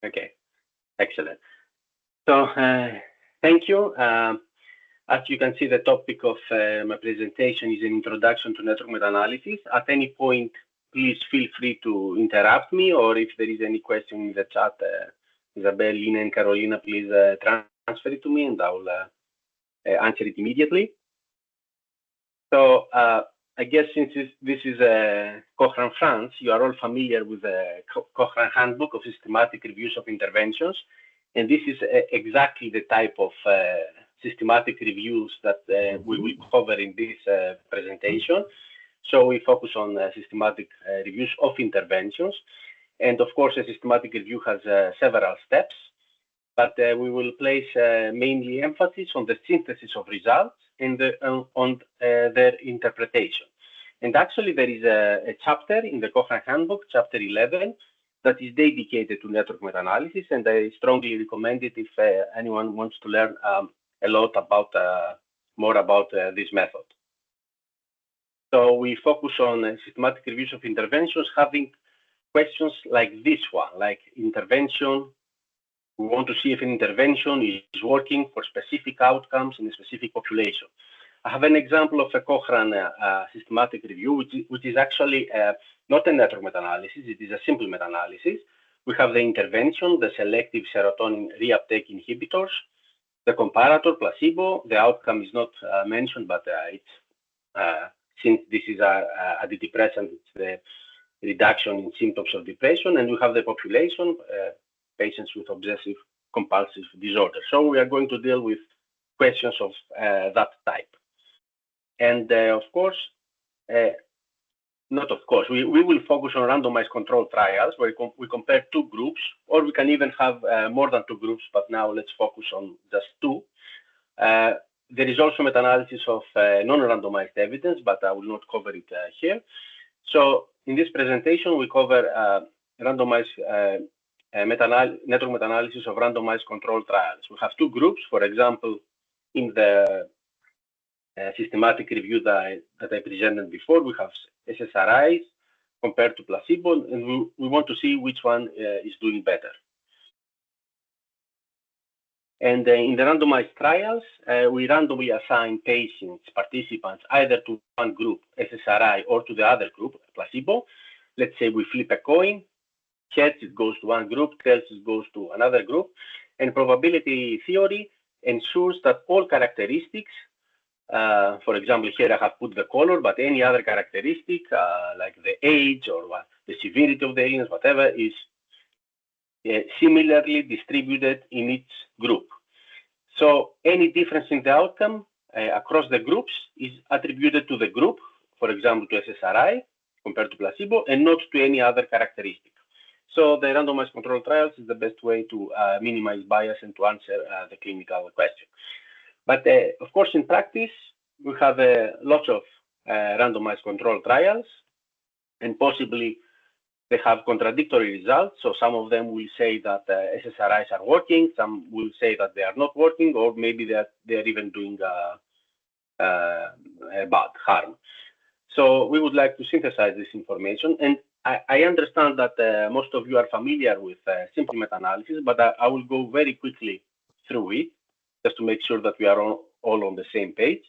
Okay, excellent. So thank you. As you can see, the topic of my presentation is an introduction to network meta-analysis. At any point, please feel free to interrupt me, or if there is any question in the chat, Isabel, Lina, and Carolina, please transfer it to me, and I will answer it immediately. So I guess since this is Cochrane France, you are all familiar with the Cochrane Handbook of Systematic Reviews of Interventions, and this is exactly the type of systematic reviews that we will cover in this presentation. So we focus on systematic reviews of interventions. And of course, a systematic review has several steps, but we will place mainly emphasis on the synthesis of results and on their interpretation. And actually, there is a chapter in the Cochrane Handbook, chapter 11, that is dedicated to network meta-analysis, and I strongly recommend it if anyone wants to learn a lot about more about this method. So we focus on systematic reviews of interventions, having questions like this one, like intervention. We want to see if an intervention is working for specific outcomes in a specific population. I have an example of a Cochrane systematic review, which is actually not a network meta-analysis. It is a simple meta-analysis. We have the intervention, the selective serotonin reuptake inhibitors, the comparator, placebo. The outcome is not mentioned, but since this is a antidepressant, it's the reduction in symptoms of depression, and we have the population, patients with obsessive compulsive disorder. So we are going to deal with questions of that type. And of course, not of course, we will focus on randomized controlled trials where we compare two groups, or we can even have more than two groups, but now let's focus on just two. There is also meta-analysis of non-randomized evidence, but I will not cover it here. So in this presentation, we cover randomized network meta-analysis of randomized controlled trials. We have two groups, for example, in the systematic review that I presented before, we have SSRIs compared to placebo, and we want to see which one is doing better. And in the randomized trials, we randomly assign patients, participants, either to one group, SSRI, or to the other group, placebo. Let's say we flip a coin, heads it goes to one group, tails it goes to another group, and probability theory ensures that all characteristics, for example, here I have put the color, but any other characteristic, like the age or the severity of the illness, whatever, is similarly distributed in each group. So any difference in the outcome across the groups is attributed to the group, for example, to SSRI compared to placebo, and not to any other characteristic. So the randomized controlled trials is the best way to minimize bias and to answer the clinical question. But of course, in practice, we have lots of randomized controlled trials, and possibly they have contradictory results. So some of them will say that SSRIs are working, some will say that they are not working, or maybe they're even doing bad harm. So we would like to synthesize this information. And I understand that most of you are familiar with simple meta-analysis, but I will go very quickly through it just to make sure that we are all on the same page.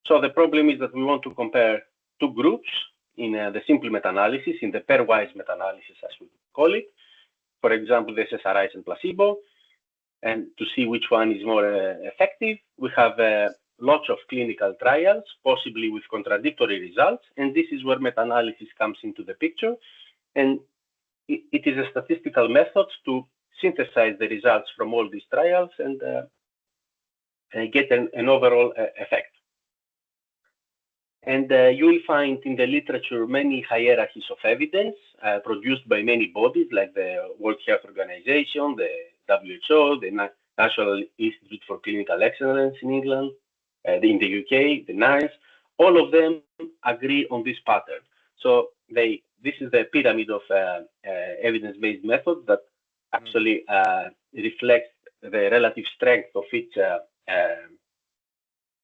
So the problem is that we want to compare two groups in the simple meta-analysis, in the pairwise meta-analysis, as we call it. For example, the SSRIs and placebo, and to see which one is more effective. We have lots of clinical trials, possibly with contradictory results, and this is where meta-analysis comes into the picture. And it is a statistical method to synthesize the results from all these trials and get an overall effect. And you will find in the literature many hierarchies of evidence produced by many bodies like the World Health Organization, the WHO, the National Institute for Clinical Excellence in England, in the UK, the NICE. All of them agree on this pattern. So this is the pyramid of evidence-based methods that actually reflects the relative strength of each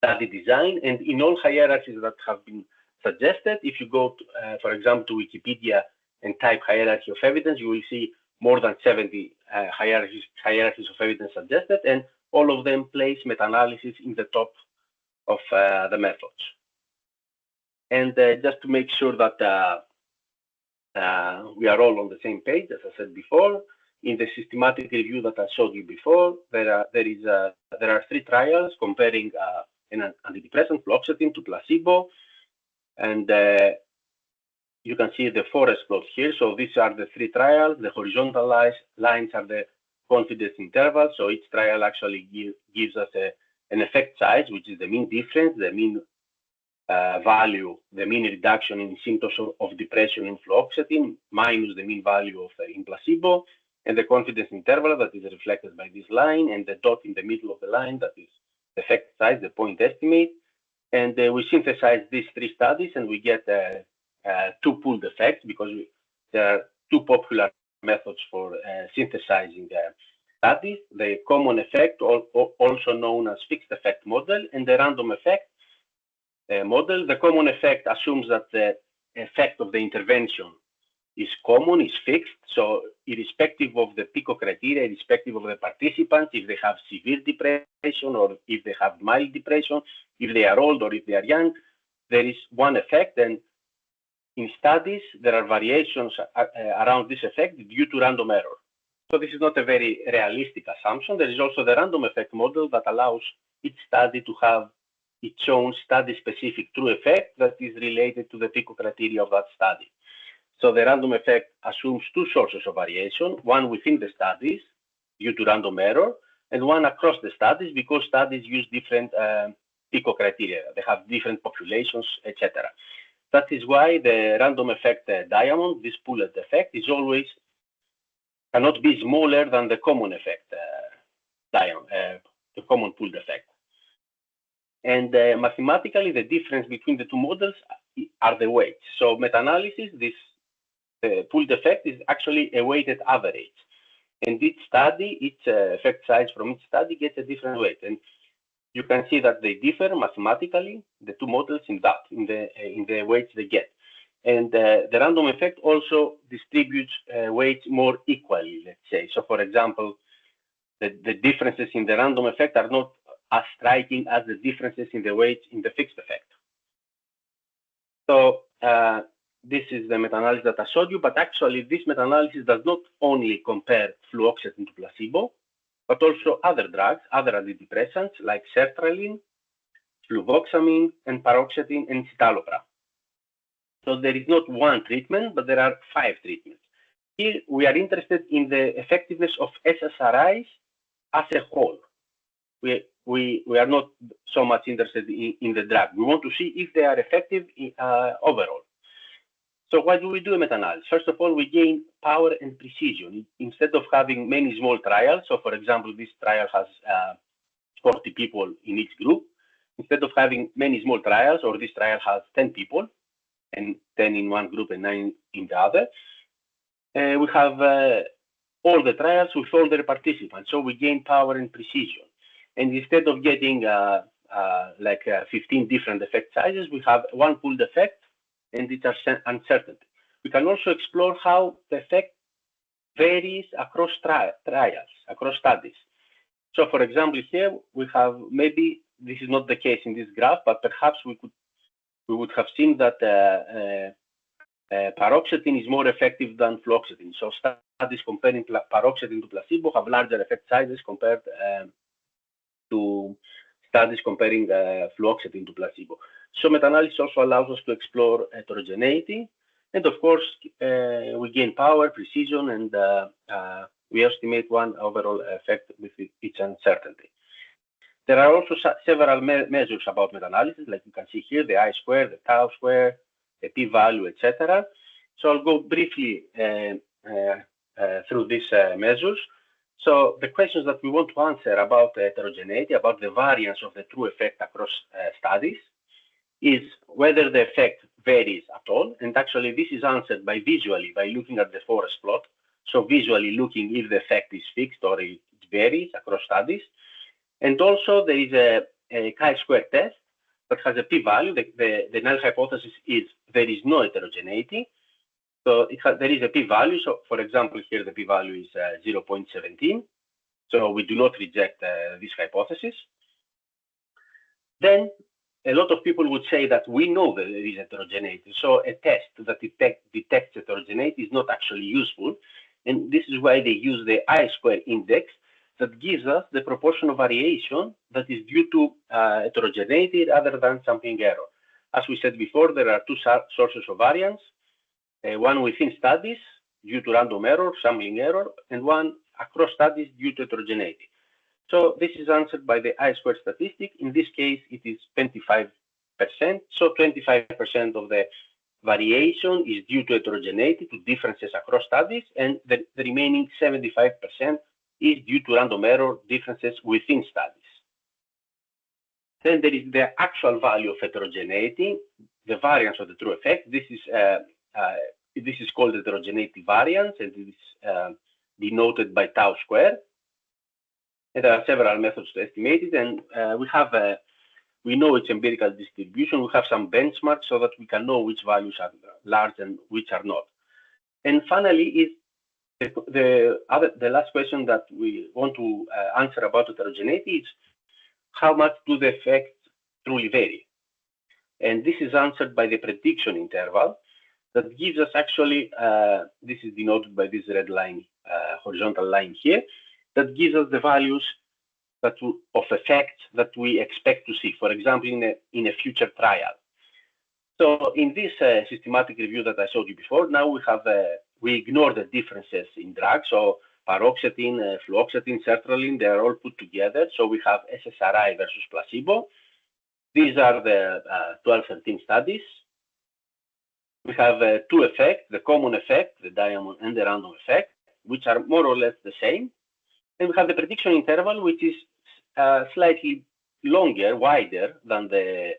study design. And in all hierarchies that have been suggested, if you go, for example, to Wikipedia and type hierarchy of evidence, you will see more than 70 hierarchies of evidence suggested, and all of them place meta-analysis in the top of the methods. And just to make sure that we are all on the same page, as I said before, in the systematic review that I showed you before, there are 3 trials comparing an antidepressant, fluoxetine, to placebo, and you can see the forest plot here. So these are the 3 trials. The horizontal lines are the confidence intervals. So each trial actually gives us an effect size, which is the mean difference, the mean value, the mean reduction in symptoms of depression in fluoxetine minus the mean value of in placebo, and the confidence interval that is reflected by this line, and the dot in the middle of the line that is the effect size, the point estimate. And we synthesize these 3 studies, and we get 2 pooled effects, because there are 2 popular methods for synthesizing studies: the common effect, also known as fixed effect model, and the random effect model. The common effect assumes that the effect of the intervention is common, is fixed. So irrespective of the PICO criteria, irrespective of the participants, if they have severe depression or if they have mild depression, if they are old or if they are young, there is one effect. And in studies, there are variations around this effect due to random error. So this is not a very realistic assumption. There is also the random effect model that allows each study to have its own study-specific true effect that is related to the PICO criteria of that study. So the random effect assumes 2 sources of variation, one within the studies due to random error, and one across the studies because studies use different PICO criteria. They have different populations, etc. That is why the random effect diamond, this pooled effect, is always cannot be smaller than the common effect diamond, the common pooled effect. And mathematically, the difference between the 2 models are the weights. So meta-analysis, this pooled effect is actually a weighted average. And each study, each effect size from each study gets a different weight. And you can see that they differ mathematically, the 2 models, in the weights they get. And the random effect also distributes weights more equally, let's say. So for example, the differences in the random effect are not as striking as the differences in the weights in the fixed effect. So this is the meta-analysis that I showed you, but actually this meta-analysis does not only compare fluoxetine to placebo, but also other drugs, other antidepressants like sertraline, fluvoxamine, and paroxetine, and citalopram. So there is not one treatment, but there are 5 treatments. Here we are interested in the effectiveness of SSRIs as a whole. We are not so much interested in the drug. We want to see if they are effective overall. So why do we do a meta-analysis? First of all, we gain power and precision. Instead of having many small trials, so for example, this trial has 40 people in each group. Instead of having many small trials, or this trial has 10 people, and 10 in one group and 9 in the other, we have all the trials with all the participants. So we gain power and precision. And instead of getting 15 different effect sizes, we have one pooled effect, and it's uncertainty. We can also explore how the effect varies across trials, across studies. So for example, here we have, maybe this is not the case in this graph, but perhaps we would have seen that paroxetine is more effective than fluoxetine. So studies comparing paroxetine to placebo have larger effect sizes compared to studies comparing fluoxetine to placebo. So meta-analysis also allows us to explore heterogeneity, and of course we gain power, precision, and we estimate one overall effect with its uncertainty. There are also several measures about meta-analysis, like you can see here, the I-square, the tau square, the p-value, etc. So I'll go briefly through these measures. So the questions that we want to answer about heterogeneity, about the variance of the true effect across studies, is whether the effect varies at all. And actually this is answered by visually, by looking at the forest plot. So visually looking if the effect is fixed or it varies across studies. And also there is a chi-square test that has a p-value. The null hypothesis is there is no heterogeneity. So there is a p-value. So for example, here the p-value is 0.17. So we do not reject this hypothesis. Then a lot of people would say that we know that there is heterogeneity. So a test that detects heterogeneity is not actually useful. And this is why they use the I-square index that gives us the proportion of variation that is due to heterogeneity rather than sampling error. As we said before, there are two sources of variance, one within studies due to random error, sampling error, and one across studies due to heterogeneity. So this is answered by the I-squared statistic. In this case, it is 25%. So 25% of the variation is due to heterogeneity, to differences across studies, and the remaining 75% is due to random error, differences within studies. Then there is the actual value of heterogeneity, the variance of the true effect. This is called heterogeneity variance, and it is denoted by tau square. And there are several methods to estimate it, and we know its empirical distribution. We have some benchmarks so that we can know which values are large and which are not. And finally, is the last question that we want to answer about heterogeneity is how much do the effects truly vary? And this is answered by the prediction interval that gives us actually, this is denoted by this red line, horizontal line here, that gives us the values of effects that we expect to see, for example, in a future trial. So in this systematic review that I showed you before, now we ignore the differences in drugs. So paroxetine, fluoxetine, sertraline, they are all put together. So we have SSRI versus placebo. These are the 12-13 studies. We have two effects, the common effect, the diamond, and the random effect, which are more or less the same. And we have the prediction interval, which is slightly longer, wider than the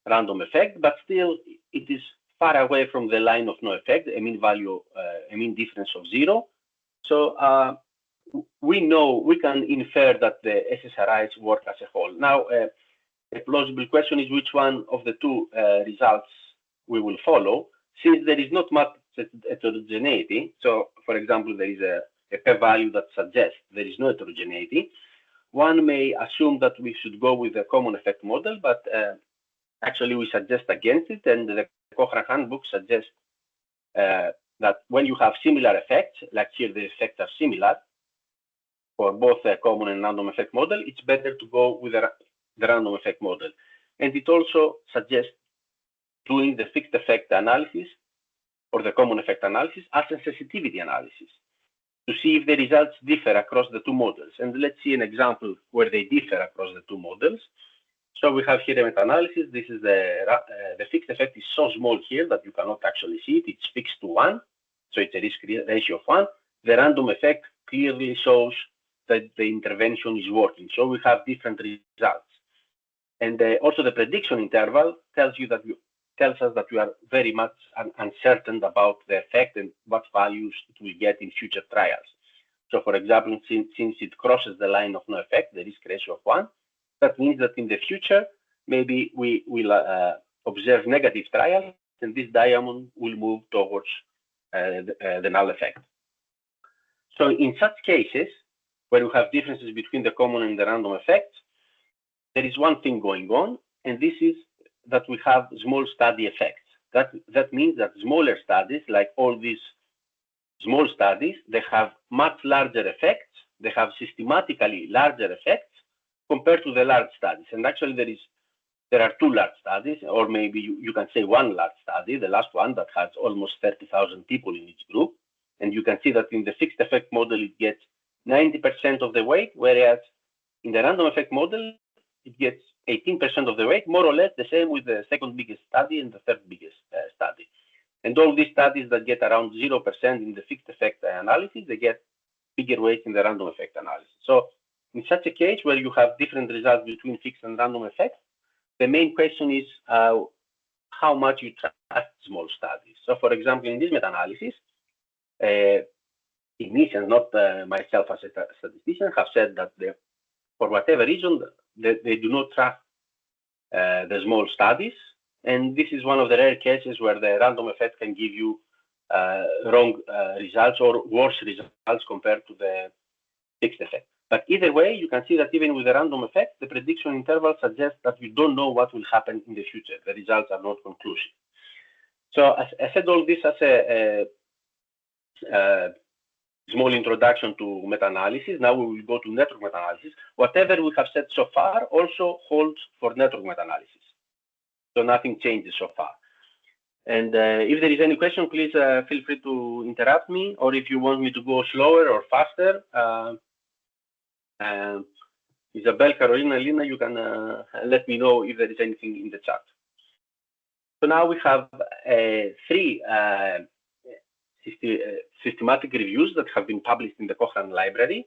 random effect, but still it is far away from the line of no effect, a mean value, a mean difference of 0. So we can infer that the SSRIs work as a whole. Now, a plausible question is which one of the two results we will follow, since there is not much heterogeneity. So, for example, there is a p-value that suggests there is no heterogeneity. One may assume that we should go with the common effect model, but actually we suggest against it, and the Cochrane handbook suggests that when you have similar effects, like here the effects are similar for both the common and random effect model, it's better to go with the random effect model. And it also suggests doing the fixed effect analysis or the common effect analysis as a sensitivity analysis to see if the results differ across the two models. And let's see an example where they differ across the two models. So we have here a meta-analysis. This is the fixed effect is so small here that you cannot actually see it. It's fixed to 1, so it's a risk ratio of 1. The random effect clearly shows that the intervention is working. So we have different results. And also the prediction interval tells us that we are very much uncertain about the effect and what values it will get in future trials. So for example, since it crosses the line of no effect, the risk ratio of 1, that means that in the future, maybe we will observe negative trials, and this diamond will move towards the null effect. So in such cases, where we have differences between the common and the random effects, there is one thing going on, and this is that we have small study effects. That means that smaller studies, like all these small studies, they have much larger effects. They have systematically larger effects compared to the large studies. And actually there are two large studies, or maybe you can say one large study, the last one that has almost 30,000 people in each group. And you can see that in the fixed effect model, it gets 90% of the weight, whereas in the random effect model, it gets 18% of the weight, more or less the same with the second biggest study and the third biggest study. And all these studies that get around 0% in the fixed effect analysis, they get bigger weights in the random effect analysis. So in such a case where you have different results between fixed and random effects, the main question is how much you trust small studies. So for example, in this meta-analysis, technicians, not myself as a statistician, have said that for whatever reason, they do not trust the small studies. And this is one of the rare cases where the random effect can give you wrong results or worse results compared to the fixed effect. But either way, you can see that even with a random effect, the prediction interval suggests that we don't know what will happen in the future. The results are not conclusive. So I said all this as a small introduction to meta-analysis. Now we will go to network meta-analysis. Whatever we have said so far also holds for network meta-analysis. So nothing changes so far. And if there is any question, please feel free to interrupt me, or if you want me to go slower or faster, Isabel, Carolina, Lina, you can let me know if there is anything in the chat. So now we have three systematic reviews that have been published in the Cochrane library,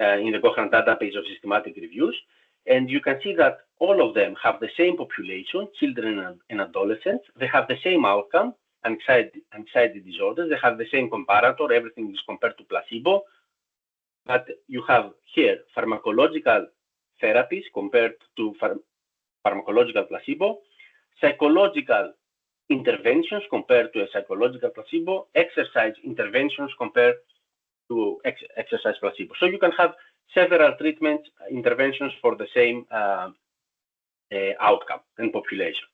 in the Cochrane database of systematic reviews. And you can see that all of them have the same population, children and adolescents. They have the same outcome, anxiety disorders. They have the same comparator. Everything is compared to placebo. But you have here pharmacological therapies compared to pharmacological placebo, psychological interventions compared to a psychological placebo, exercise interventions compared to exercise placebo. So you can have several treatments, interventions for the same outcome and population.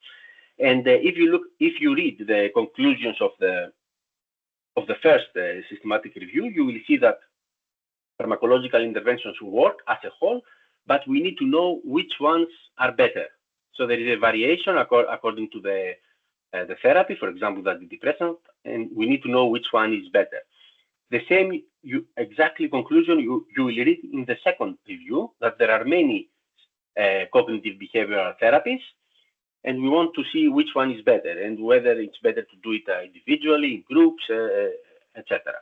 And if you read the conclusions of the first systematic review, you will see that pharmacological interventions work as a whole, but we need to know which ones are better. So there is a variation according to the therapy, for example, the antidepressant, and we need to know which one is better. The same exactly conclusion you will read in the second review, that there are many cognitive behavioral therapies, and we want to see which one is better and whether it's better to do it individually, in groups, etc.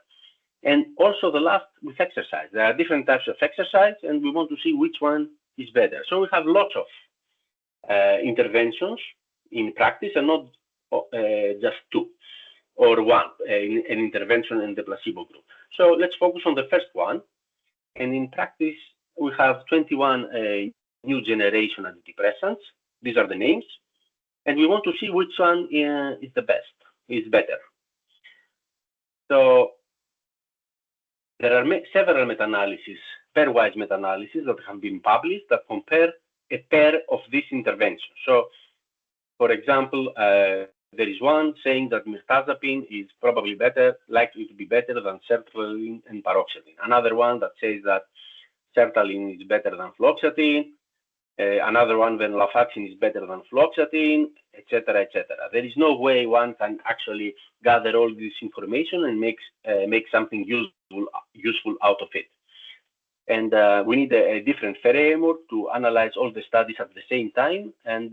And also the last with exercise. There are different types of exercise, and we want to see which one is better. So we have lots of interventions in practice, and not just two or one, an intervention in the placebo group. So let's focus on the first one. And in practice, we have 21 new generation antidepressants. These are the names. And we want to see which one is the best, is better. So there are several meta-analyses, pairwise meta-analyses that have been published that compare a pair of these interventions. So, for example, there is one saying that mirtazapine is probably better, likely to be better than sertraline and paroxetine. Another one that says that sertraline is better than fluoxetine. Another one, venlafaxine, is better than fluoxetine, etc., etc. There is no way one can actually gather all this information and make something useful out of it. And we need a different framework to analyze all the studies at the same time and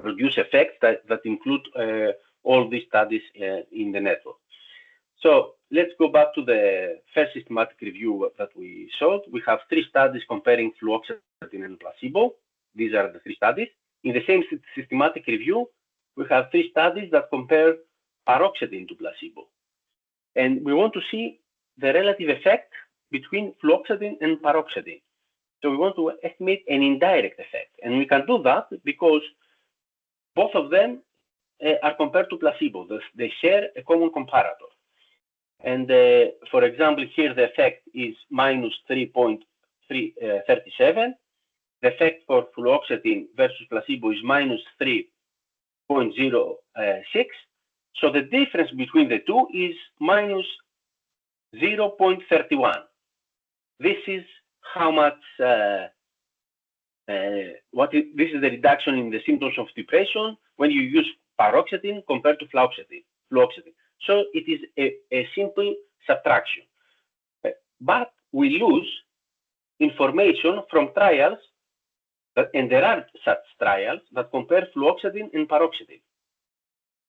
produce effects that include all these studies in the network. So let's go back to the first systematic review that we showed. We have 3 studies comparing fluoxetine and placebo. These are the 3 studies. In the same systematic review, we have 3 studies that compare paroxetine to placebo. And we want to see the relative effect between fluoxetine and paroxetine. So we want to estimate an indirect effect. And we can do that because both of them are compared to placebo. They share a common comparator. And for example, here the effect is minus 3.37. The effect for fluoxetine versus placebo is minus 3.06. So the difference between the two is minus 0.31. This is how much, this is the reduction in the symptoms of depression when you use paroxetine compared to fluoxetine. So it is a simple subtraction. But we lose information from trials, and there are such trials that compare fluoxetine and paroxetine,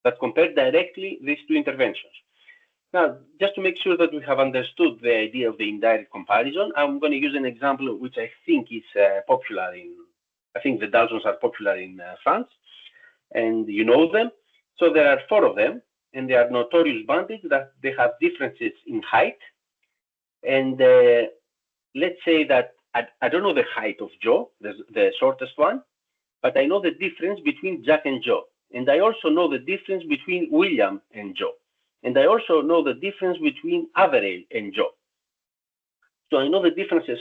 that compare directly these 2 interventions. Now, just to make sure that we have understood the idea of the indirect comparison, I'm going to use an example which I think is popular I think the Daltons are popular in France, and you know them. So there are 4 of them, and they are notorious bandits that they have differences in height. And let's say that I don't know the height of Joe, the shortest one, but I know the difference between Jack and Joe. and I also know the difference between William and Joe. And I also know the difference between Averell and Joe. So I know the differences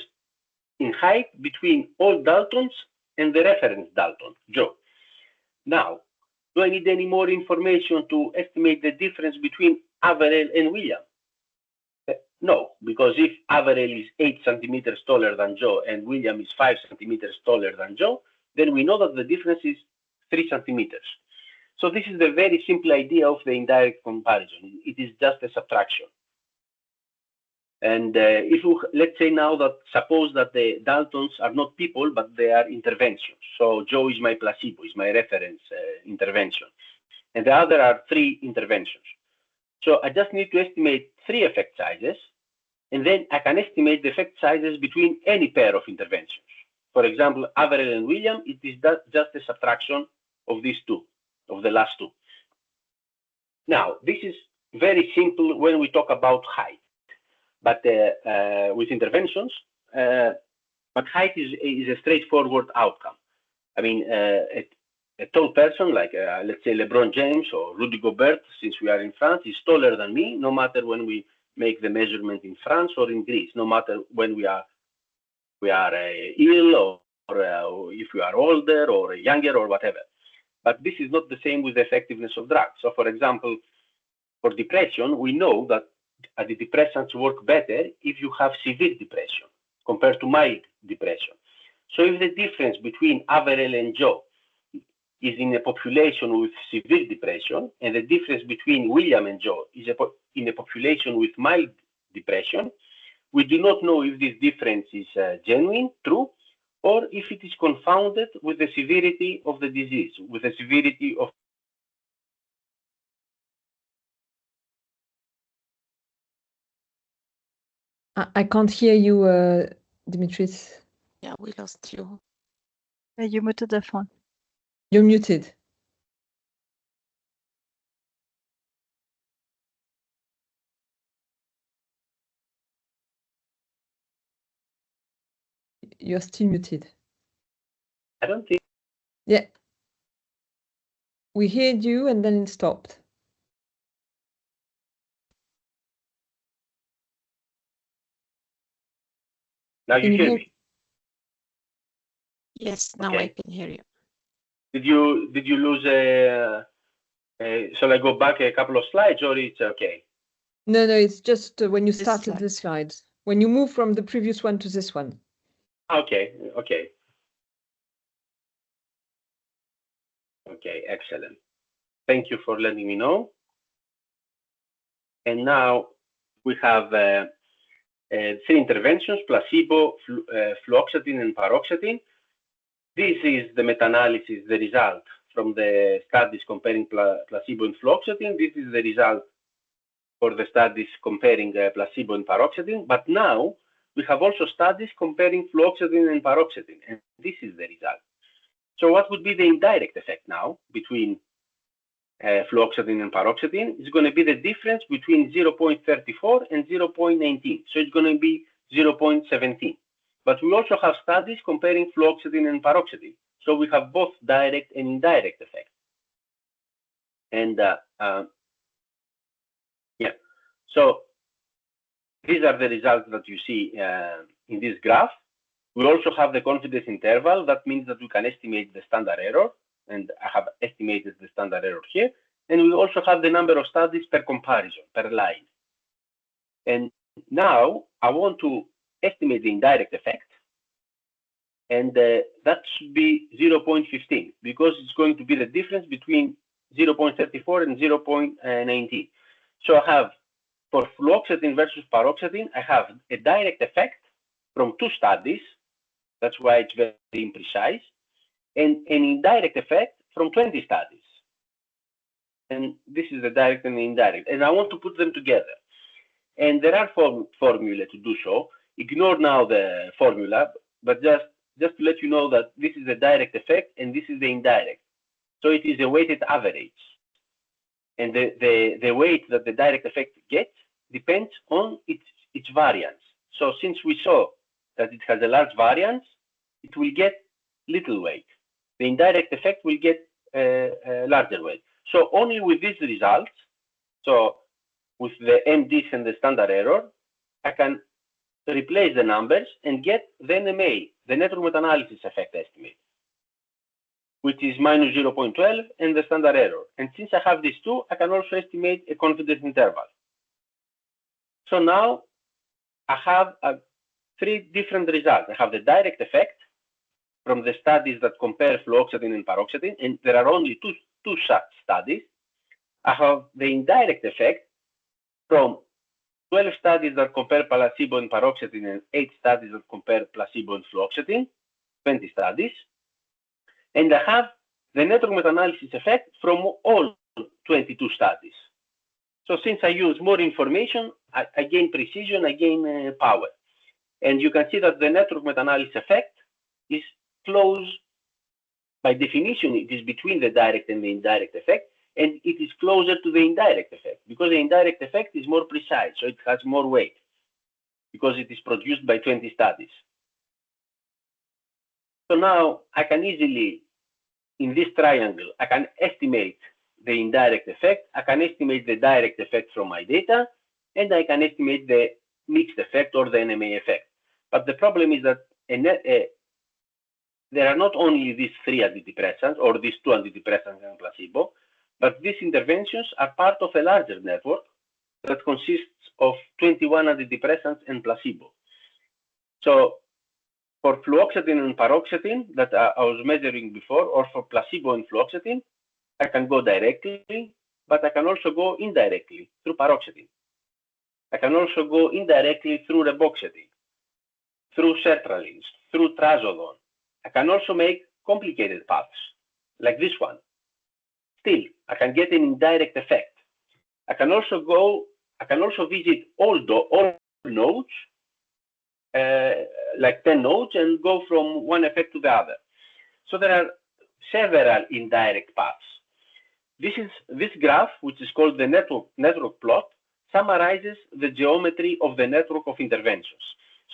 in height between all Daltons and the reference Dalton, Joe. Now, do I need any more information to estimate the difference between Averell and William? No, because if Averell is 8 centimeters taller than Joe and William is 5 centimeters taller than Joe, then we know that the difference is 3 centimeters. So this is the very simple idea of the indirect comparison. It is just a subtraction. And if we, let's say now that suppose that the Daltons are not people, but they are interventions. So Joe is my placebo, is my reference intervention. And the other are 3 interventions. So I just need to estimate 3 effect sizes, and then I can estimate the effect sizes between any pair of interventions. For example, Averell and William, it is just a subtraction of these 2, of the last 2. Now, this is very simple when we talk about height, but with interventions, but height is a straightforward outcome. I mean, a tall person like, let's say, LeBron James or Rudy Gobert, since we are in France, is taller than me, no matter when we make the measurement in France or in Greece, no matter when we are ill or if we are older or younger or whatever. But this is not the same with the effectiveness of drugs. So, for example, for depression, we know that antidepressants work better if you have severe depression compared to mild depression. So if the difference between Averell and Joe is in a population with severe depression, and the difference between William and Joe is in a population with mild depression, we do not know if this difference is genuine, true, or if it is confounded with the severity of the disease, with the severity of. I can't hear you, Dimitris. Yeah, we lost you. You muted the phone. You're muted. You're still muted. I don't think. Yeah. We heard you and then it stopped. Now you hear me? Yes, now Okay. I can hear you. Did you lose shall I go back a couple of slides or it's okay? No, it's just when you This started slide. the slides. When you move from the previous one to this one. Okay, excellent. Thank you for letting me know. And now we have 3 interventions: placebo, fluoxetine, and paroxetine. This is the meta-analysis, the result from the studies comparing placebo and fluoxetine. This is the result for the studies comparing placebo and paroxetine. But now we have also studies comparing fluoxetine and paroxetine, and this is the result. So what would be the indirect effect now between fluoxetine and paroxetine? It's going to be the difference between 0.34 and 0.19. So it's going to be 0.17. But we also have studies comparing fluoxetine and paroxetine. So we have both direct and indirect effects. And yeah, so these are the results that you see in this graph. We also have the confidence interval. That means that we can estimate the standard error. And I have estimated the standard error here. And we also have the number of studies per comparison, per line. And now I want to estimate the indirect effect. And that should be 0.15, because it's going to be the difference between 0.34 and 0.19. So I have, for fluoxetine versus paroxetine, I have a direct effect from 2 studies. That's why it's very imprecise. And an indirect effect from 20 studies. And this is the direct and the indirect. And I want to put them together. And there are formulae to do so. Ignore now the formula, but just to let you know that this is the direct effect and this is the indirect. So it is a weighted average. And the weight that the direct effect gets depends on its variance. So since we saw that it has a large variance, it will get little weight. The indirect effect will get larger way. So only with these results, so with the MDs and the standard error, I can replace the numbers and get the NMA, the network meta-analysis effect estimate, which is minus 0.12 and the standard error. And since I have these two, I can also estimate a confidence interval. So now I have three different results. I have the direct effect from the studies that compare fluoxetine and paroxetine, and there are only two such studies. I have the indirect effect from 12 studies that compare placebo and paroxetine and 8 studies that compare placebo and fluoxetine, 20 studies. And I have the network meta-analysis effect from all 22 studies. So since I use more information, I gain precision, I gain power. And you can see that the network meta-analysis effect is close, by definition, it is between the direct and the indirect effect, and it is closer to the indirect effect, because the indirect effect is more precise, so it has more weight, because it is produced by 20 studies. So now I can easily, in this triangle, I can estimate the indirect effect, I can estimate the direct effect from my data, and I can estimate the mixed effect or the NMA effect. But the problem is that there are not only these 3 antidepressants or these 2 antidepressants and placebo, but these interventions are part of a larger network that consists of 21 antidepressants and placebo. So for fluoxetine and paroxetine that I was measuring before, or for placebo and fluoxetine, I can go directly, but I can also go indirectly through paroxetine. I can also go indirectly through reboxetine, through sertralin, through trazodone. I can also make complicated paths, like this one. Still, I can get an indirect effect. I can also visit all nodes, like 10 nodes, and go from one effect to the other. So there are several indirect paths. This graph, which is called the network plot, summarizes the geometry of the network of interventions.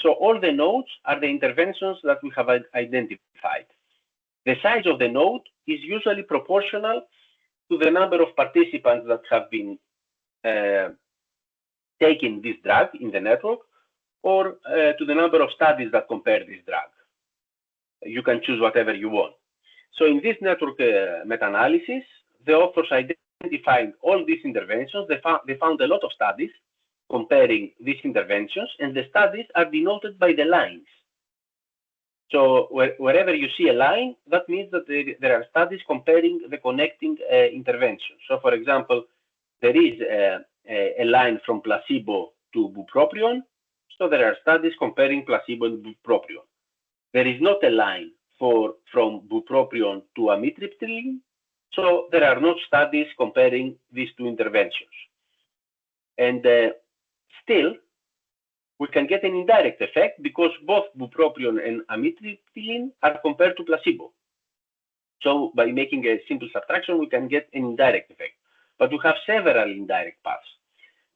So all the nodes are the interventions that we have identified. The size of the node is usually proportional to the number of participants that have been taking this drug in the network, or to the number of studies that compare this drug. You can choose whatever you want. So in this network meta-analysis, the authors identified all these interventions. They found a lot of studies comparing these interventions, and the studies are denoted by the lines. So wherever you see a line, that means that there are studies comparing the connecting interventions. So for example, there is a line from placebo to bupropion, so there are studies comparing placebo and bupropion. There is not a line from bupropion to amitriptyline, so there are no studies comparing these two interventions. And still, we can get an indirect effect because both bupropion and amitriptyline are compared to placebo. So by making a simple subtraction, we can get an indirect effect. But we have several indirect paths.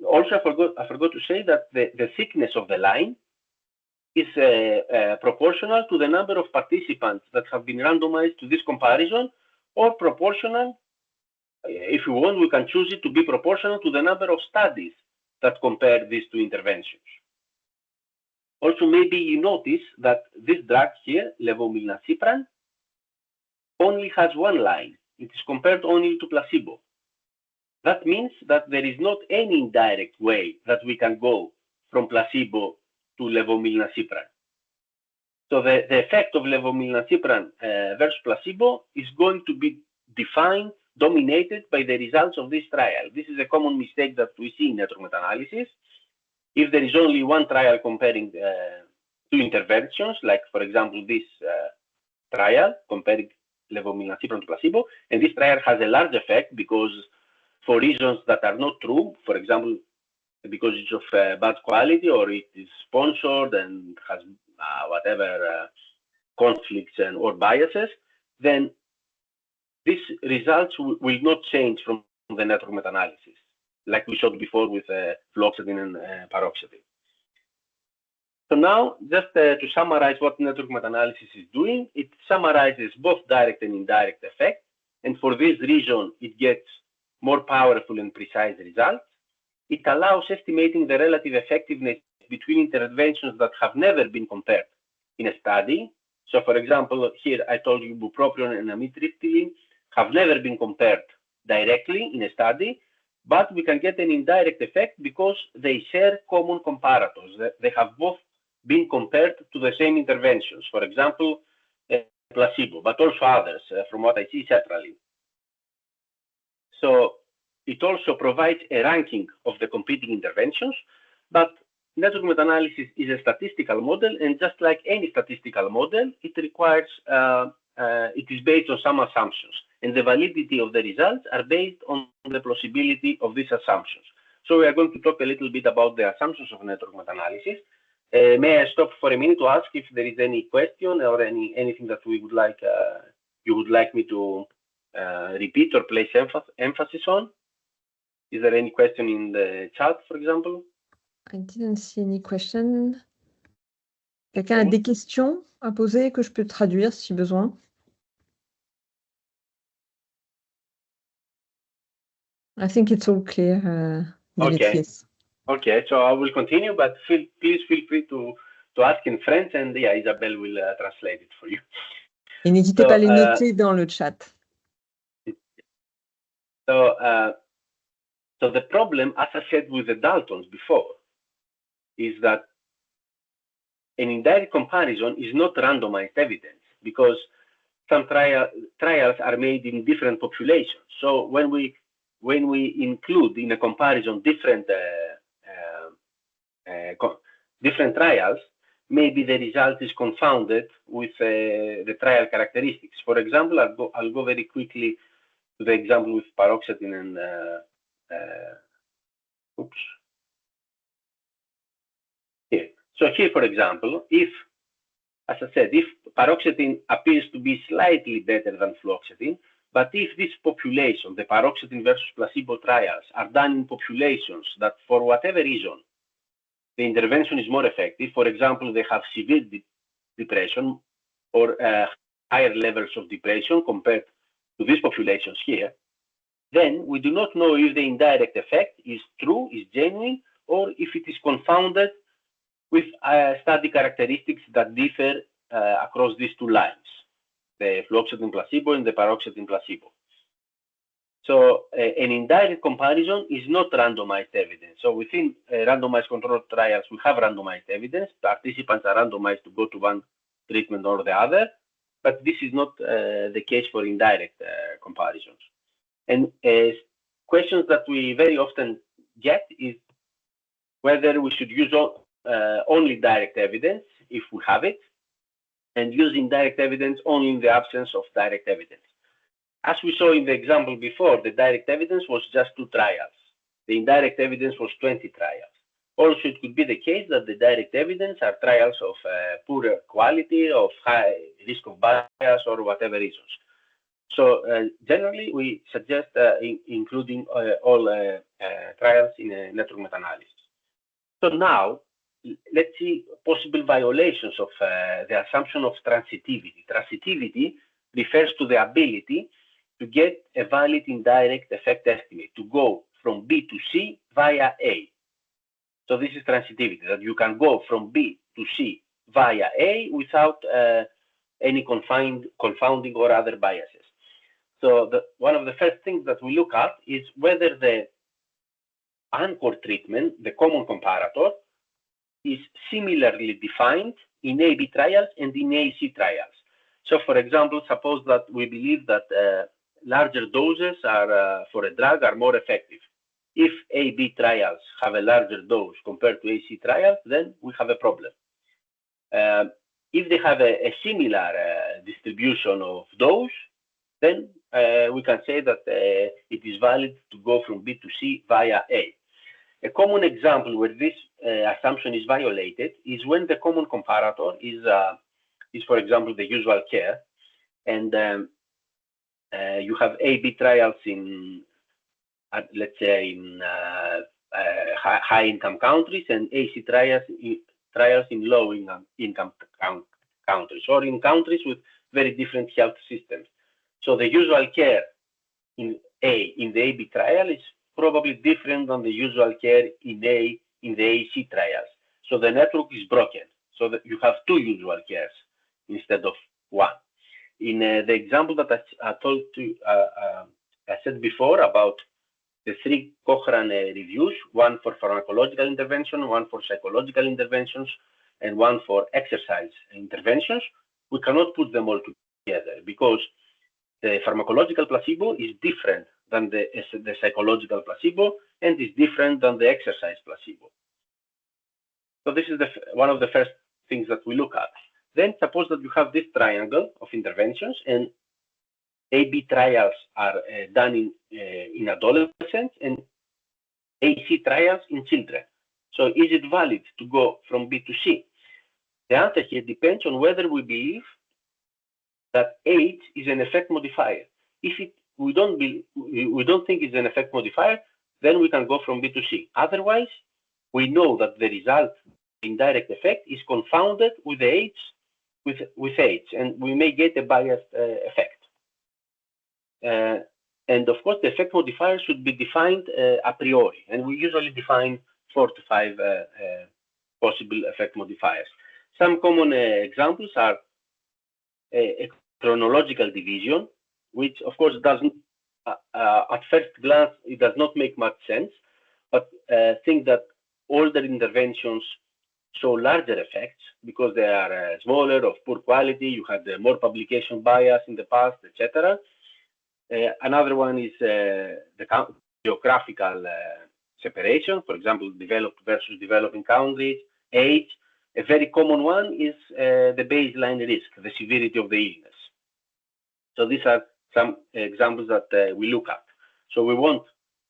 Also, I forgot to say that the thickness of the line is proportional to the number of participants that have been randomized to this comparison, or proportional, if you want, we can choose it to be proportional to the number of studies that compare these two interventions. Also, maybe you notice that this drug here, levomilinacipran, only has one line. It is compared only to placebo. That means that there is not any indirect way that we can go from placebo to levomilinacipran. So the effect of levomilinacipran versus placebo is going to be defined, dominated by the results of this trial. This is a common mistake that we see in network meta-analysis. If there is only one trial comparing two interventions, like for example this trial comparing levomilinacipran to placebo, and this trial has a large effect because for reasons that are not true, for example, because it's of bad quality, or it is sponsored and has whatever conflicts or biases, then these results will not change from the network meta-analysis, like we showed before with fluoxetine and paroxetine. So now, just to summarize what network meta-analysis is doing, it summarizes both direct and indirect effects and for this reason it gets more powerful and precise results. It allows estimating the relative effectiveness between interventions that have never been compared in a study. So, for example, here I told you bupropion and amitriptyline have never been compared directly in a study, but we can get an indirect effect because they share common comparators. They have both been compared to the same interventions, for example, placebo, but also others, from what I see separately. So it also provides a ranking of the competing interventions, but network meta-analysis is a statistical model, and just like any statistical model, it requires, it is based on some assumptions, and the validity of the results are based on the plausibility of these assumptions. So we are going to talk a little bit about the assumptions of network meta-analysis. May I stop for a minute to ask if there is any question or anything that we would like, you would like me to repeat or place emphasis on? Is there any question in the chat, for example? I didn't see any question. Quelqu'un a des questions à poser que je peux traduire si besoin? I think it's all clear. Okay. Yes. Okay, so I will continue, but please feel free to ask in French, and yeah, Isabelle will translate it for you. Et n'hésitez pas à les noter dans le chat. So the problem, as I said with the Daltons before, is that an indirect comparison is not randomized evidence because some trials are made in different populations. So when we include in a comparison different trials, maybe the result is confounded with the trial characteristics. For example, I'll go very quickly to the example with paroxetine and here. So here, for example, if, as I said, if paroxetine appears to be slightly better than fluoxetine, but if this population, the paroxetine versus placebo trials, are done in populations that for whatever reason, the intervention is more effective, for example, they have severe depression or higher levels of depression compared to these populations here, then we do not know if the indirect effect is true, is genuine, or if it is confounded with study characteristics that differ across these two lines, the fluoxetine placebo and the paroxetine placebo. So an indirect comparison is not randomized evidence. So within randomized controlled trials, we have randomized evidence. Participants are randomized to go to one treatment or the other, but this is not the case for indirect comparisons. And questions that we very often get is whether we should use only direct evidence if we have it, and use indirect evidence only in the absence of direct evidence. As we saw in the example before, the direct evidence was just 2 trials. The indirect evidence was 20 trials. Also, it could be the case that the direct evidence are trials of poorer quality, of high risk of bias, or whatever reasons. So generally, we suggest including all trials in a network meta-analysis. So now, let's see possible violations of the assumption of transitivity. Transitivity refers to the ability to get a valid indirect effect estimate, to go from B to C via A. So this is transitivity, that you can go from B to C via A without any confounding or other biases. So one of the first things that we look at is whether the anchor treatment, the common comparator, is similarly defined in A/B trials and in AC trials. So, for example, suppose that we believe that larger doses are for a drug are more effective. If A/B trials have a larger dose compared to AC trials, then we have a problem. If they have a similar distribution of dose, then we can say that it is valid to go from B to C via A. A common example where this assumption is violated is when the common comparator is, for example, the usual care, and you have A/B trials in, let's say, in high-income countries and AC trials in low-income countries, or in countries with very different health systems. So the usual care in the A/B trial is probably different than the usual care in the AC trials. So the network is broken, so that you have two usual cares instead of one. In the example that I said before about the three Cochrane reviews, one for pharmacological intervention, one for psychological interventions, and one for exercise interventions, we cannot put them all together because the pharmacological placebo is different than the psychological placebo and is different than the exercise placebo. So this is one of the first things that we look at. Then suppose that you have this triangle of interventions and A/B trials are done in adolescents and AC trials in children. So is it valid to go from B to C? The answer here depends on whether we believe that age is an effect modifier. If we don't think it's an effect modifier, then we can go from B to C. Otherwise, we know that the result, indirect effect, is confounded with the age, with age, and we may get a biased effect. And of course, the effect modifier should be defined a priori, and we usually define 4 to 5 possible effect modifiers. Some common examples are a chronological division, which of course doesn't, at first glance, it does not make much sense, but think that older interventions show larger effects because they are smaller, of poor quality, you had more publication bias in the past, etc. Another one is the geographical separation, for example, developed versus developing countries, age. A very common one is the baseline risk, the severity of the illness. So these are some examples that we look at. So we want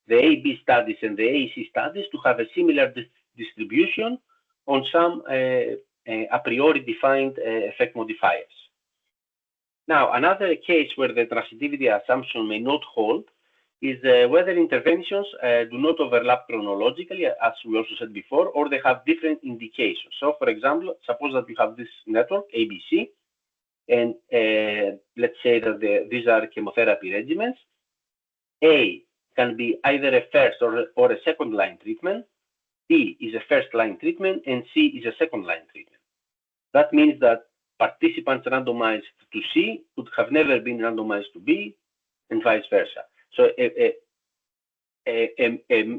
the A/B studies and the AC studies to have a similar distribution on some a priori defined effect modifiers. Now, another case where the transitivity assumption may not hold is whether interventions do not overlap chronologically, as we also said before, or they have different indications. So, for example, suppose that you have this network, ABC, and let's say that these are chemotherapy regimens. A can be either a first or a second line treatment. B is a first line treatment, and C is a second line treatment. That means that participants randomized to C would have never been randomized to B, and vice versa. So a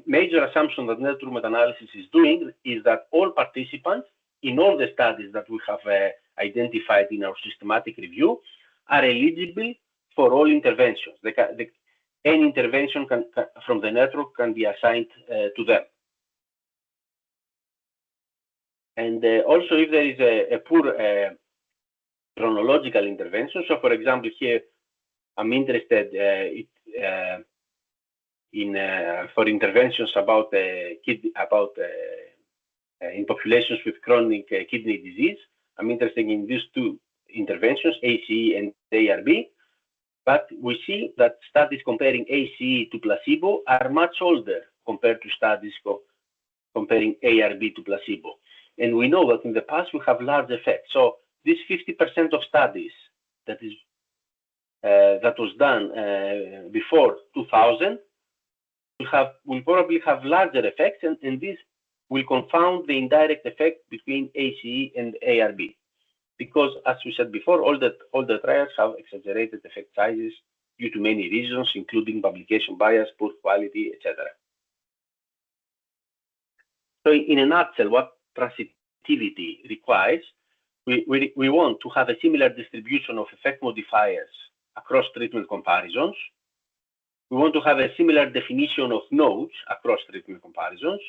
major assumption that network meta-analysis is doing is that all participants in all the studies that we have identified in our systematic review are eligible for all interventions. Any intervention from the network can be assigned to them. And also, if there is a poor chronological intervention, so for example, here I'm interested for interventions about in populations with chronic kidney disease. I'm interested in these two interventions, ACE and ARB. But we see that studies comparing ACE to placebo are much older compared to studies comparing ARB to placebo. And we know that in the past we have large effects. So this 50% of studies that was done before 2000 will probably have larger effects, and this will confound the indirect effect between ACE and ARB. Because, as we said before, all the trials have exaggerated effect sizes due to many reasons, including publication bias, poor quality, etc. So, in a nutshell, what transitivity requires, we want to have a similar distribution of effect modifiers across treatment comparisons. We want to have a similar definition of nodes across treatment comparisons.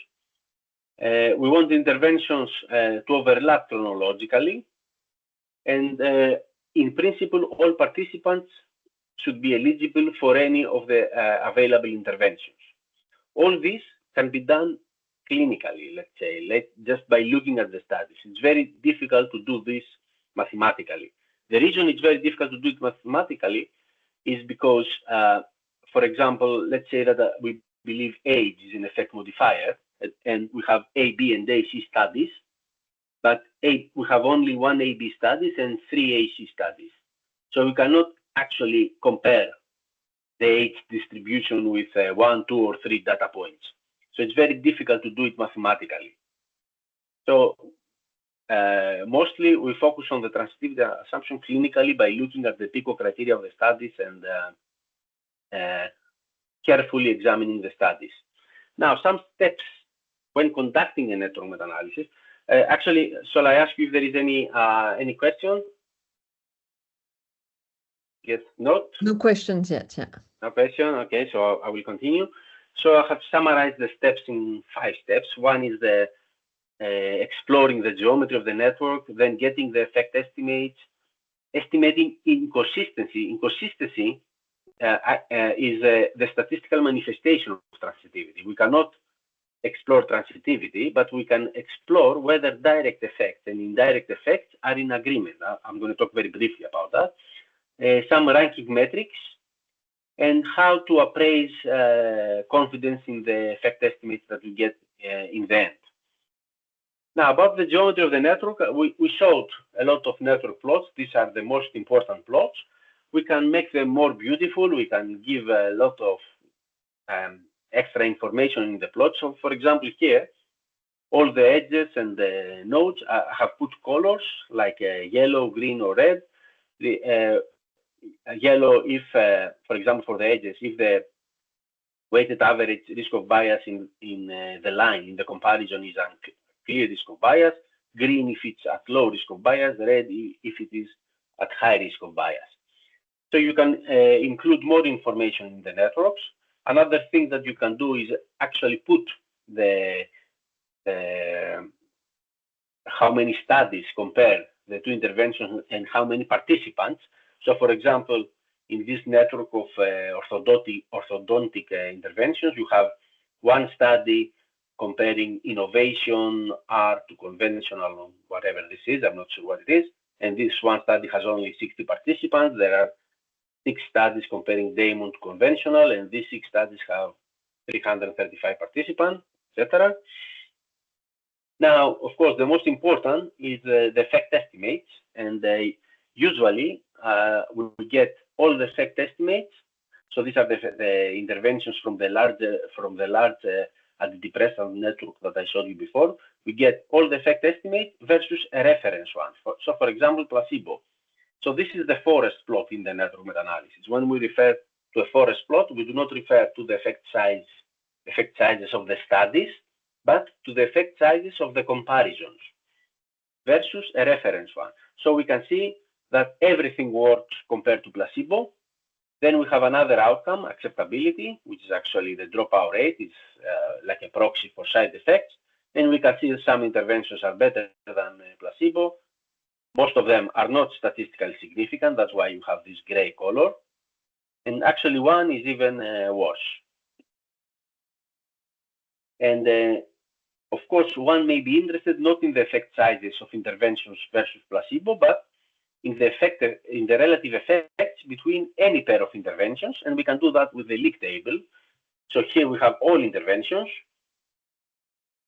We want interventions to overlap chronologically. And in principle, all participants should be eligible for any of the available interventions. All this can be done clinically, let's say, just by looking at the studies. It's very difficult to do this mathematically. The reason it's very difficult to do it mathematically is because, for example, let's say that we believe age is an effect modifier, and we have A, B, and AC studies. But we have only one AB studies and 3 AC studies. So we cannot actually compare the age distribution with 1, 2, or 3 data points. So it's very difficult to do it mathematically. So mostly we focus on the transitivity assumption clinically by looking at the PICO criteria of the studies and carefully examining the studies. Now, some steps when conducting a network meta-analysis. Actually, shall I ask you if there is any question? Yes, not? No questions yet, yeah. No question, okay, so I will continue. So I have summarized the steps in 5 steps. One is the exploring the geometry of the network, then getting the effect estimates, estimating inconsistency. Inconsistency is the statistical manifestation of transitivity. We cannot explore transitivity, but we can explore whether direct effects and indirect effects are in agreement. I'm going to talk very briefly about that. Some ranking metrics, and how to appraise confidence in the effect estimates that we get in the end. Now, about the geometry of the network, we showed a lot of network plots. These are the most important plots. We can make them more beautiful. We can give a lot of extra information in the plot. So, for example, here, all the edges and the nodes have put colors like yellow, green, or red. The yellow, if, for example, for the edges, if the weighted average risk of bias in the line, in the comparison, is clear risk of bias, green if it's at low risk of bias, red if it is at high risk of bias. So you can include more information in the networks. Another thing that you can do is actually put the how many studies compare the 2 interventions and how many participants. So, for example, in this network of orthodontic interventions, you have one study comparing innovation, art to conventional, whatever this is, I'm not sure what it is. And this one study has only 60 participants. There are 6 studies comparing Damon to conventional, and these 6 studies have 335 participants, etc. Now, of course, the most important is the effect estimates, and usually we get all the effect estimates. So these are the interventions from the large antidepressant network that I showed you before. We get all the effect estimates versus a reference one. So, for example, placebo. So this is the forest plot in the network meta-analysis. When we refer to a forest plot, we do not refer to the effect sizes of the studies, but to the effect sizes of the comparisons versus a reference one. So we can see that everything works compared to placebo. Then we have another outcome, acceptability, which is actually the dropout rate. It's like a proxy for side effects. And we can see that some interventions are better than placebo. Most of them are not statistically significant. That's why you have this gray color. And actually one is even worse. And of course, one may be interested not in the effect sizes of interventions versus placebo, but in the relative effects between any pair of interventions, and we can do that with the league table. So here we have all interventions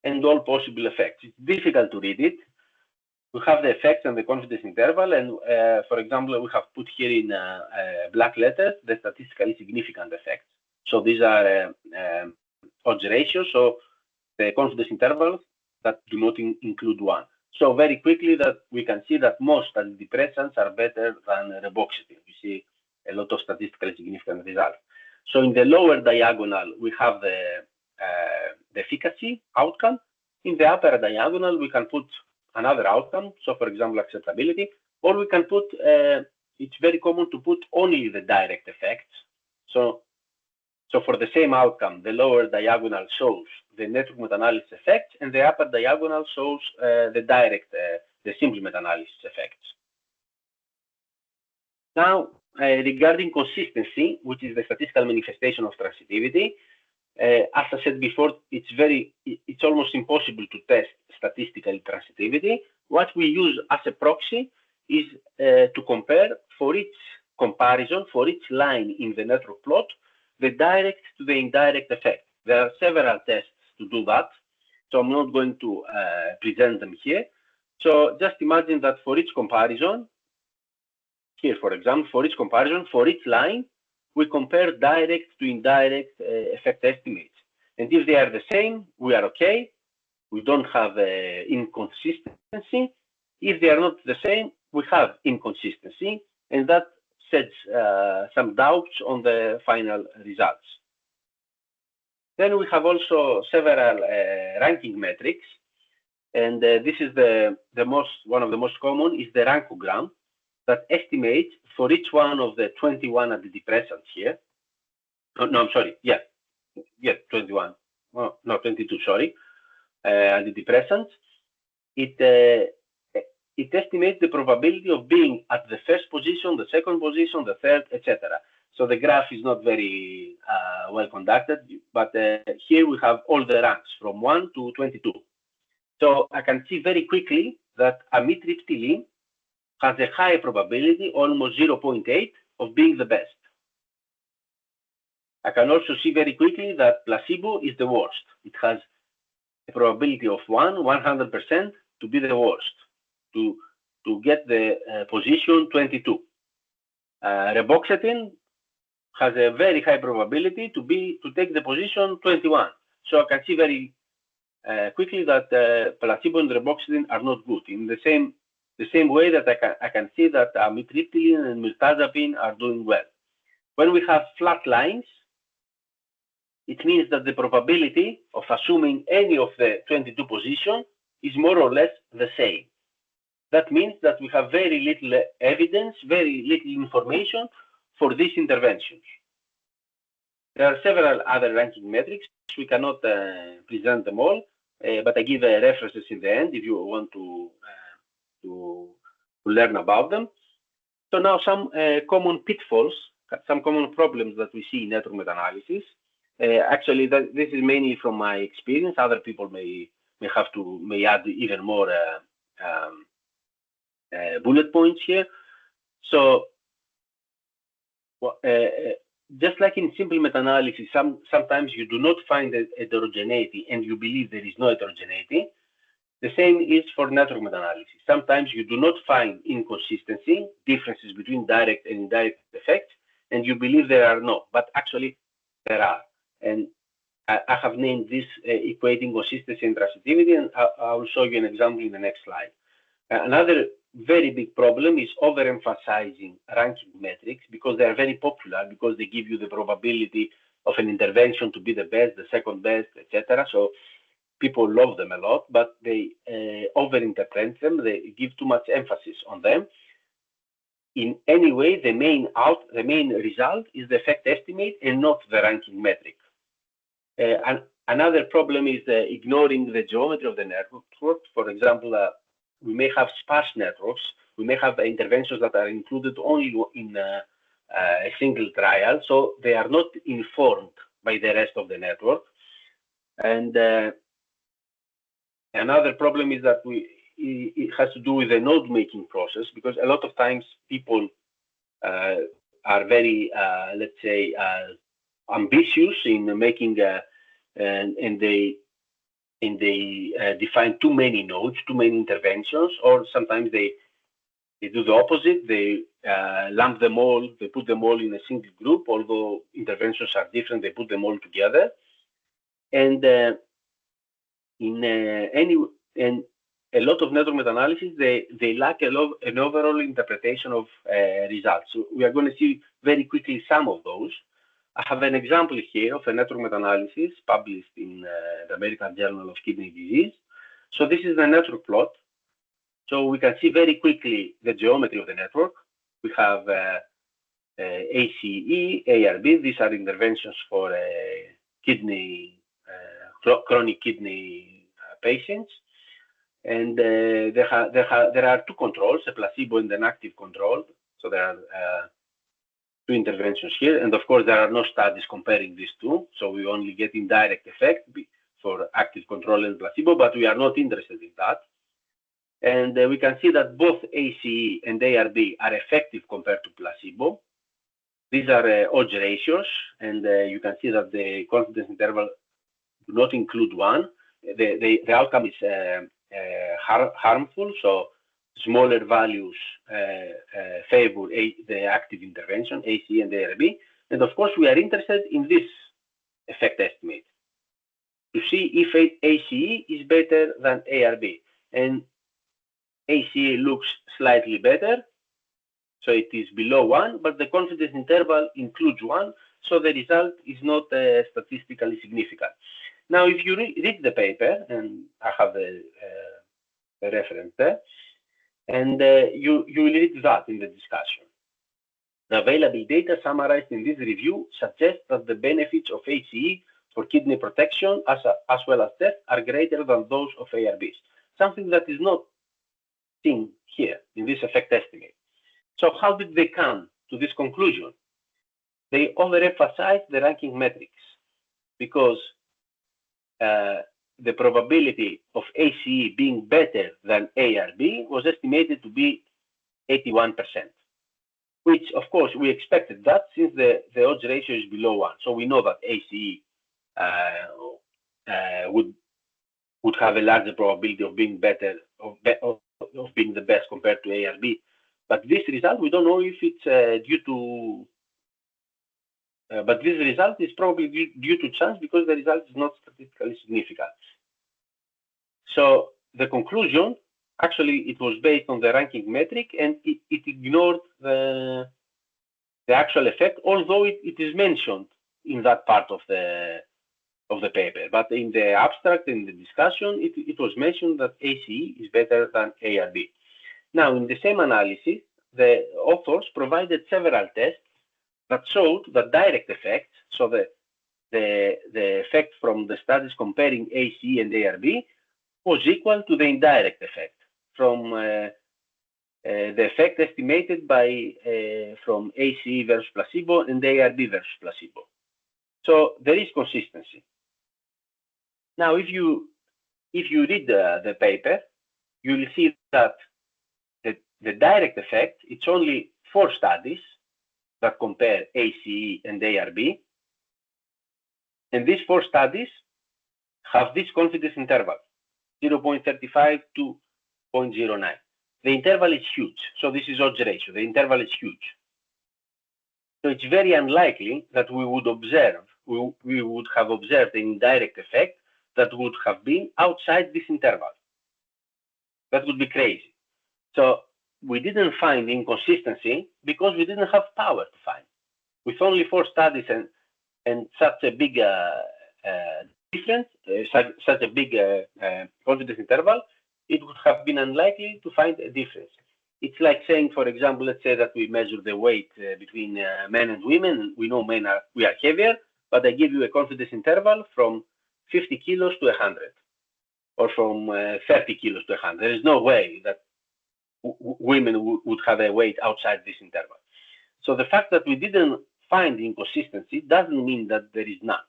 and all possible effects. It's difficult to read it. We have the effects and the confidence interval, and for example, we have put here in black letters the statistically significant effects. So these are odds ratios, so the confidence intervals that do not include one. So very quickly that we can see that most antidepressants are better than reboxetine. We see a lot of statistically significant results. So in the lower diagonal, we have the efficacy outcome. In the upper diagonal, we can put another outcome. So for example, acceptability, or we can put, it's very common to put only the direct effects. So for the same outcome, the lower diagonal shows the network meta-analysis effects, and the upper diagonal shows the direct, the simple meta-analysis effects. Now, regarding consistency, which is the statistical manifestation of transitivity, as I said before, it's almost impossible to test statistical transitivity. What we use as a proxy is to compare for each comparison, for each line in the network plot, the direct to the indirect effect. There are several tests to do that, so I'm not going to present them here. So just imagine that for each comparison, here for example, for each comparison, for each line, we compare direct to indirect effect estimates. And if they are the same, we are okay. We don't have inconsistency. If they are not the same, we have inconsistency, and that sets some doubts on the final results. Then we have also several ranking metrics, and this is one of the most common is the rankogram that estimates for each one of the 21 antidepressants here. No, I'm sorry. Yeah, 21. Oh, no, 22. Sorry, antidepressants. It estimates the probability of being at the first position, the second position, the third, etc. So the graph is not very well conducted, but here we have all the ranks from 1 to 22. So I can see very quickly that amitriptyline has a high probability, almost 0.8, of being the best. I can also see very quickly that placebo is the worst. It has a probability of 100% to be the worst, to get the position 22. Reboxetine has a very high probability to take the position 21. So I can see very quickly that placebo and reboxetine are not good. In the same way that I can see that amitriptyline and mirtazapine are doing well. When we have flat lines, it means that the probability of assuming any of the 22 positions is more or less the same. That means that we have very little evidence, very little information for these interventions. There are several other ranking metrics. We cannot present them all, but I give references in the end if you want to learn about them. So now some common pitfalls, some common problems that we see in network meta-analysis. Actually, this is mainly from my experience. Other people may add even more bullet points here. So just like in simple meta-analysis, sometimes you do not find heterogeneity and you believe there is no heterogeneity. The same is for network meta-analysis. Sometimes you do not find inconsistency, differences between direct and indirect effects, and you believe there are no, but actually there are. And I have named this equating consistency and transitivity, and I will show you an example in the next slide. Another very big problem is overemphasizing ranking metrics because they are very popular, because they give you the probability of an intervention to be the best, the second best, etc. So people love them a lot, but they overinterpret them. They give too much emphasis on them. In any way, the main result is the effect estimate and not the ranking metric. And another problem is ignoring the geometry of the network. For example, we may have sparse networks. We may have interventions that are included only in a single trial, so they are not informed by the rest of the network. And another problem is that it has to do with the node-making process, because a lot of times people are very, let's say, ambitious in making, and they define too many nodes, too many interventions, or sometimes they do the opposite. They lump them all, they put them all in a single group, although interventions are different, they put them all together. And a lot of network meta-analysis, they lack an overall interpretation of results. So we are going to see very quickly some of those. I have an example here of a network meta-analysis published in the American Journal of Kidney Disease. So this is the network plot. So we can see very quickly the geometry of the network. We have ACE, ARB. These are interventions for chronic kidney patients. And there are two controls, a placebo and an active control. So there are two interventions here. And of course, there are no studies comparing these two. So we only get indirect effect for active control and placebo, but we are not interested in that. And we can see that both ACE and ARB are effective compared to placebo. These are odds ratios, and you can see that the confidence interval do not include one. The outcome is harmful, so smaller values favor the active intervention, ACE and ARB, And of course, we are interested in this effect estimate to see if ACE is better than ARB. And ACE looks slightly better, so it is below 1, but the confidence interval includes 1, so the result is not statistically significant. Now, if you read the paper, and I have the reference there, and you will read that in the discussion. The available data summarized in this review suggests that the benefits of ACE for kidney protection as well as death are greater than those of ARBs, something that is not seen here in this effect estimate. So how did they come to this conclusion? They overemphasized the ranking metrics because the probability of ACE being better than ARB was estimated to be 81%, which of course we expected that since the odds ratio is below 1. So we know that ACE would have a larger probability of being better, of being the best compared to ARB. But this result, we don't know if it's due to, but this result is probably due to chance because the result is not statistically significant. So the conclusion, actually, it was based on the ranking metric, and it ignored the actual effect, although it is mentioned in that part of the paper. But in the abstract, in the discussion, it was mentioned that ACE is better than ARB. Now, in the same analysis, the authors provided several tests that showed the direct effect, so the effect from the studies comparing ACE and ARB was equal to the indirect effect from the effect estimated by from ACE versus placebo and ARB versus placebo. So there is consistency. Now, if you read the paper, you will see that the direct effect, it's only 4 studies that compare ACE and ARB. And these 4 studies have this confidence interval, 0.35 to 0.09. The interval is huge. So this is odds ratio. The interval is huge. So it's very unlikely that we would have observed an indirect effect that would have been outside this interval. That would be crazy. So we didn't find inconsistency because we didn't have power to find. With only 4 studies and such a big difference, such a big confidence interval, it would have been unlikely to find a difference. It's like saying, for example, let's say that we measure the weight between men and women. We know we are heavier, but I give you a confidence interval from 50 kilos to 100, or from 30 kilos to 100. There is no way that women would have a weight outside this interval. So the fact that we didn't find inconsistency doesn't mean that there is none.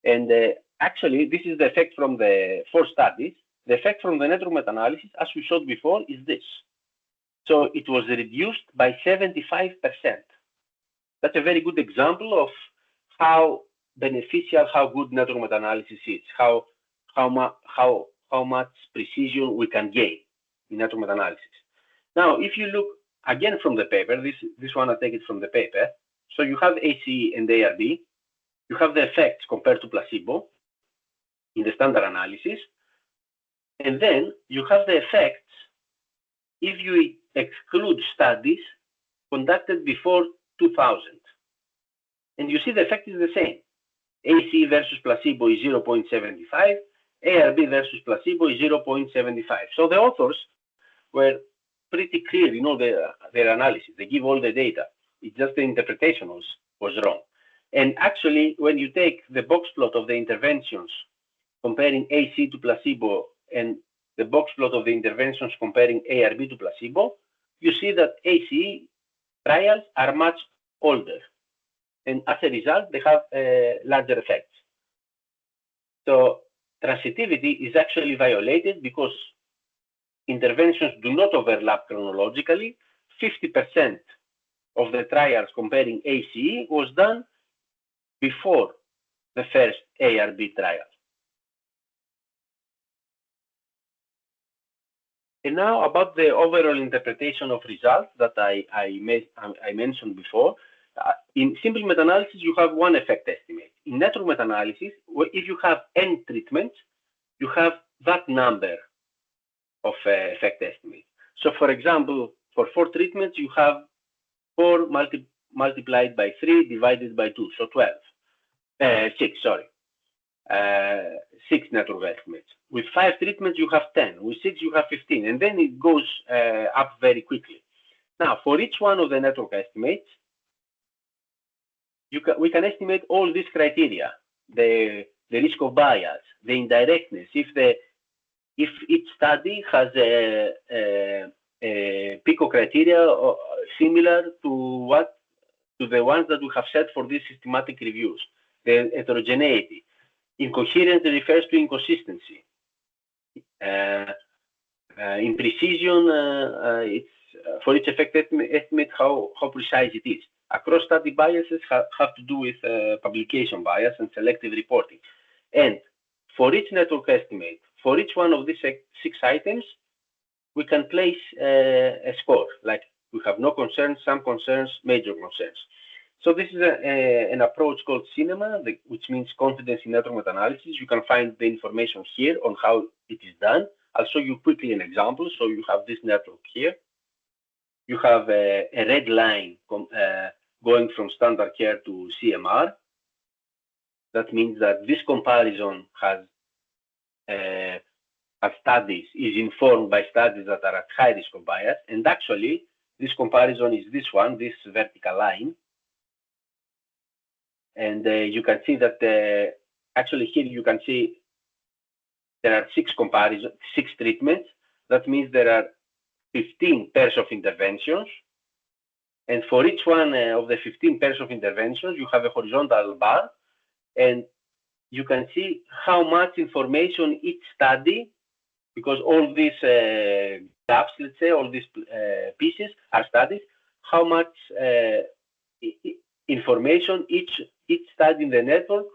And actually, this is the effect from the 4 studies. The effect from the network meta-analysis, as we showed before, is this. So it was reduced by 75%. That's a very good example of how beneficial, how good network meta-analysis is, how much precision we can gain in network meta-analysis. Now, if you look again from the paper, this one I take it from the paper. So you have ACE and ARB. You have the effects compared to placebo in the standard analysis. And then you have the effects if you exclude studies conducted before 2000. And you see the effect is the same. ACE versus placebo is 0.75. ARB versus placebo is 0.75. So the authors were pretty clear in all their analysis. They give all the data. It's just the interpretation was wrong. And actually, when you take the box plot of the interventions comparing AC to placebo and the box plot of the interventions comparing ARB to placebo, you see that ACE trials are much older. And as a result, they have larger effects. So transitivity is actually violated because interventions do not overlap chronologically. 50% of the trials comparing ACE was done before the first ARB trial. And now about the overall interpretation of results that I mentioned before, In simple meta-analysis, you have one effect estimate. In network meta-analysis, if you have n treatments, you have that number of effect estimates. So, for example, for 4 treatments, you have 4 multiplied by 3 divided by 2, so 12. 6, sorry. 6 network estimates. With 5 treatments, you have 10. With 6, you have 15. And then it goes up very quickly. Now, for each one of the network estimates, we can estimate all these criteria, the risk of bias, the indirectness, if each study has a PICO criteria similar to the ones that we have set for these systematic reviews, the heterogeneity. Incoherence refers to inconsistency. Imprecision, it's for each effect estimate how precise it is. Across study biases have to do with publication bias and selective reporting. And for each network estimate, for each one of these 6 items, we can place a score, like we have no concerns, some concerns, major concerns. So this is an approach called cinema, which means confidence in network meta-analysis. You can find the information here on how it is done. I'll show you quickly an example. So you have this network here. You have a red line going from standard care to CMR. That means that this comparison has studies is informed by studies that are at high risk of bias. And actually, this comparison is this one, this vertical line. And you can see that actually here you can see there are 6 treatments. That means there are 15 pairs of interventions. And for each one of the 15 pairs of interventions, you have a horizontal bar. And you can see how much information each study, because all these gaps, let's say, all these pieces are studies, how much information each study in the network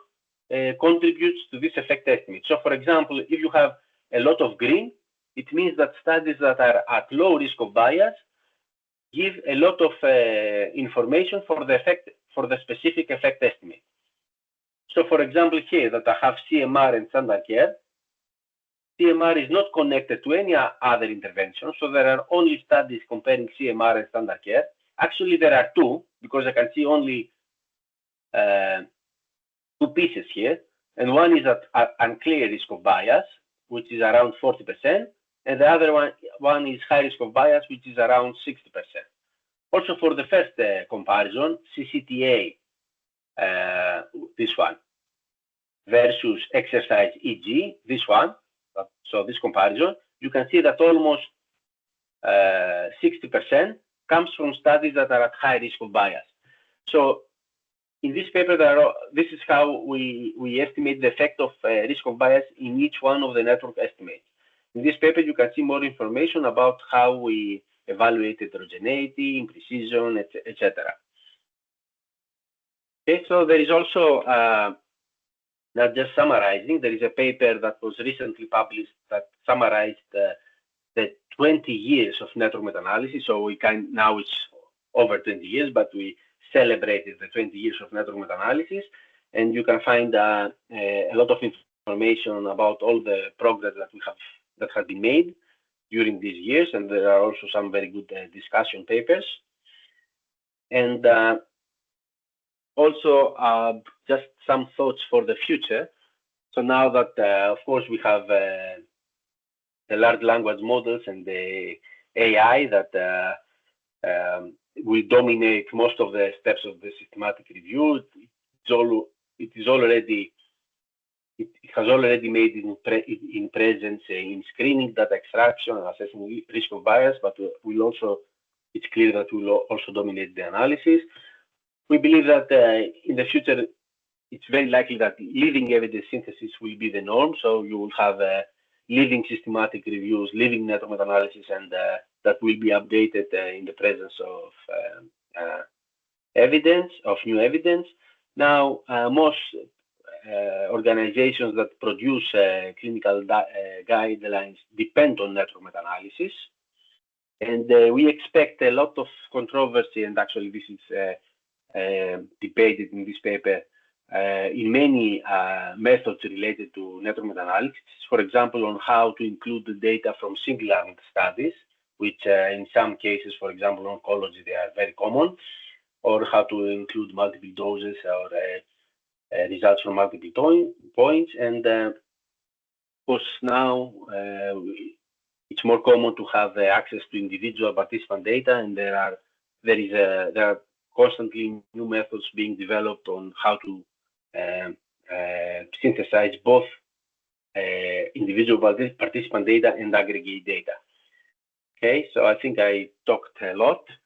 contributes to this effect estimate. So, for example, if you have a lot of green, it means that studies that are at low risk of bias give a lot of information for the specific effect estimate. So, for example, here that I have CMR and standard care, CMR is not connected to any other intervention, so there are only studies comparing CMR and standard care. Actually, there are 2, because I can see only 2 pieces here, and one is at unclear risk of bias, which is around 40%, and the other one is high risk of bias, which is around 60%. Also, for the first comparison, CCTA, this one, versus exercise EG, this one, so this comparison, you can see that almost 60% comes from studies that are at high risk of bias. So in this paper, this is how we estimate the effect of risk of bias in each one of the network estimates. In this paper, you can see more information about how we evaluate heterogeneity, imprecision, etc. Okay, so there is also, not just summarizing, there is a paper that was recently published that summarized the 20 years of network meta-analysis. So now it's over 20 years, but we celebrated the 20 years of network meta-analysis, and you can find a lot of information about all the progress that has been made during these years, and there are also some very good discussion papers. And also just some thoughts for the future. So now that, of course, we have the large language models and the AI that will dominate most of the steps of the systematic review. It has already made in presence in screening, data extraction, and assessing risk of bias, but it's clear that will also dominate the analysis. We believe that in the future, it's very likely that living evidence synthesis will be the norm. So you will have living systematic reviews, living network meta-analysis, and that will be updated in the presence of new evidence. Now, most organizations that produce clinical guidelines depend on network meta-analysis. And we expect a lot of controversy, and actually this is debated in this paper in many methods related to network meta-analysis. For example, on how to include the data from single-arm studies, which in some cases, for example, oncology, they are very common, or how to include multiple doses or results from multiple points. And of course, now it's more common to have access to individual participant data, and there are constantly new methods being developed on how to synthesize both individual participant data and aggregate data. Okay, so I think I talked a lot.